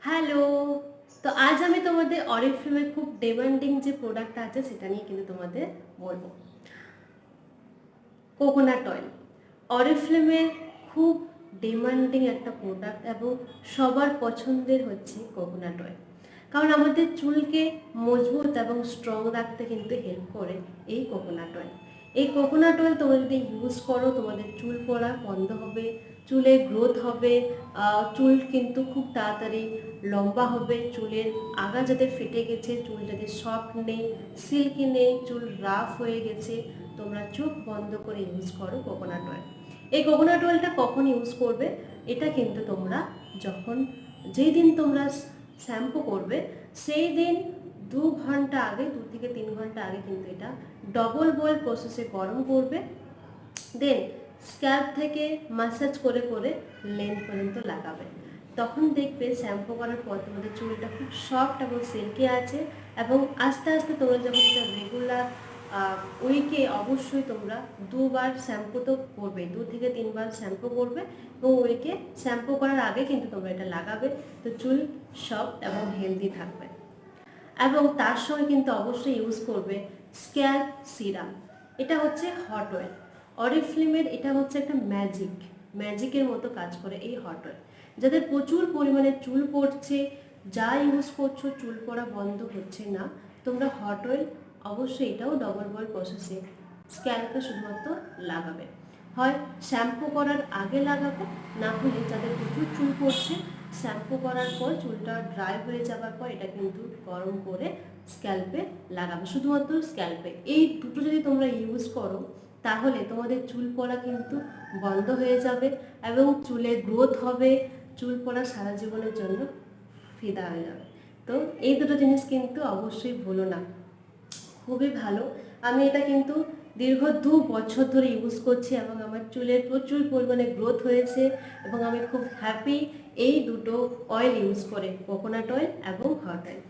Hello. তো আজ আমি তোমাদের অরিফ্লেমের খুব ডিমান্ডিং যে প্রোডাক্টটা আছে সেটা নিয়ে কিন্তু তোমাদের বলবো। কোকোনাট অয়েল অরিফ্লেমের খুব ডিমান্ডিং একটা প্রোডাক্ট এবং সবার পছন্দের হচ্ছে কোকোনাট অয়েল। কারণ আমাদের চুলকে মজবুত এবং স্ট্রং রাখতে কিন্তু হেল্প করে এই কোকোনাট অয়েল। এই কোকোনাট অয়েল তোমরা যদি ইউজ করো তোমাদের চুল পড়া বন্ধ হবে, চুলে গ্রোথ হবে, চুল কিন্তু খুব তাড়াতাড়ি লম্বা হবে, চুলের আগা যাদের ফেটে গেছে, চুল যাদের সফট নেই, সিল্কি নেই, চুল রাফ হয়ে গেছে, তোমরা চোখ বন্ধ করে ইউজ করো কোকোনাট অয়েল। এই কোকোনাট অয়েলটা কখন ইউজ করবে? এটা কিন্তু তোমরা যখন যেই দিন তোমরা শ্যাম্পু করবে সেই দিন 2 ঘন্টা আগে, 2 থেকে 3 ঘন্টা আগে কিন্তু এটা ডবল বয়েল প্রসেসে গরম করবে। দেন স্ক্যাল্প থেকে মাসাজ করে করে লেন্থ পর্যন্ত লাগাবে। তখন দেখবে শ্যাম্পু করার পর তোমাদের চুলটা খুব সফট এবং সিল্কি আছে। এবং আস্তে আস্তে তোমরা যখন এটা রেগুলার উইকে অবশ্যই তোমরা 2বার শ্যাম্পু তো করবে, 2 থেকে 3বার শ্যাম্পু করবে এবং উইকে শ্যাম্পু করার আগে কিন্তু তোমরা এটা লাগাবে। তো চুল সফট এবং হেলদি থাকবে। এবং তার সঙ্গে কিন্তু অবশ্যই ইউজ করবে স্ক্যাল্প সিরাম। এটা হচ্ছে হট অয়েল। অরিফ্লেমের এটা হচ্ছে একটা ম্যাজিকের মতো কাজ করে এই হট অয়েল। যাদের প্রচুর পরিমাণে চুল পড়ছে, যা ইউজ করছো চুল পড়া বন্ধ হচ্ছে না, তোমরা হট অয়েল অবশ্যই এটাও ডবল বয়েল প্রসেসে স্ক্যাল্পে শুধুমাত্র লাগাবে। হয় শ্যাম্পু করার আগে লাগাবে, না হলে যাদের প্রচুর চুল পড়ছে শ্যাম্পু করার পর চুলটা ড্রাই হয়ে যাওয়ার পর এটা কিন্তু গরম করে স্ক্যাল্পে লাগাবে, শুধুমাত্র স্ক্যাল্পে। এই দুটো যদি তোমরা ইউজ করো তাহলে তোমাদের চুল পড়া কিন্তু বন্ধ হয়ে যাবে এবং চুলে গ্রোথ হবে, চুল পড়া সারা জীবনের জন্য ফিদা হয়ে যাবে। তো এই দুটো জিনিস কিন্তু অবশ্যই ভুলো না, খুবই ভালো। আমি এটা কিন্তু দীর্ঘ 2 বছর ধরে ইউজ করছি এবং আমার চুলের প্রচুর পরিমাণে গ্রোথ হয়েছে এবং আমি খুব হ্যাপি এই দুটো অয়েল ইউজ করে, কোকোনাট অয়েল এবং হট অয়েল।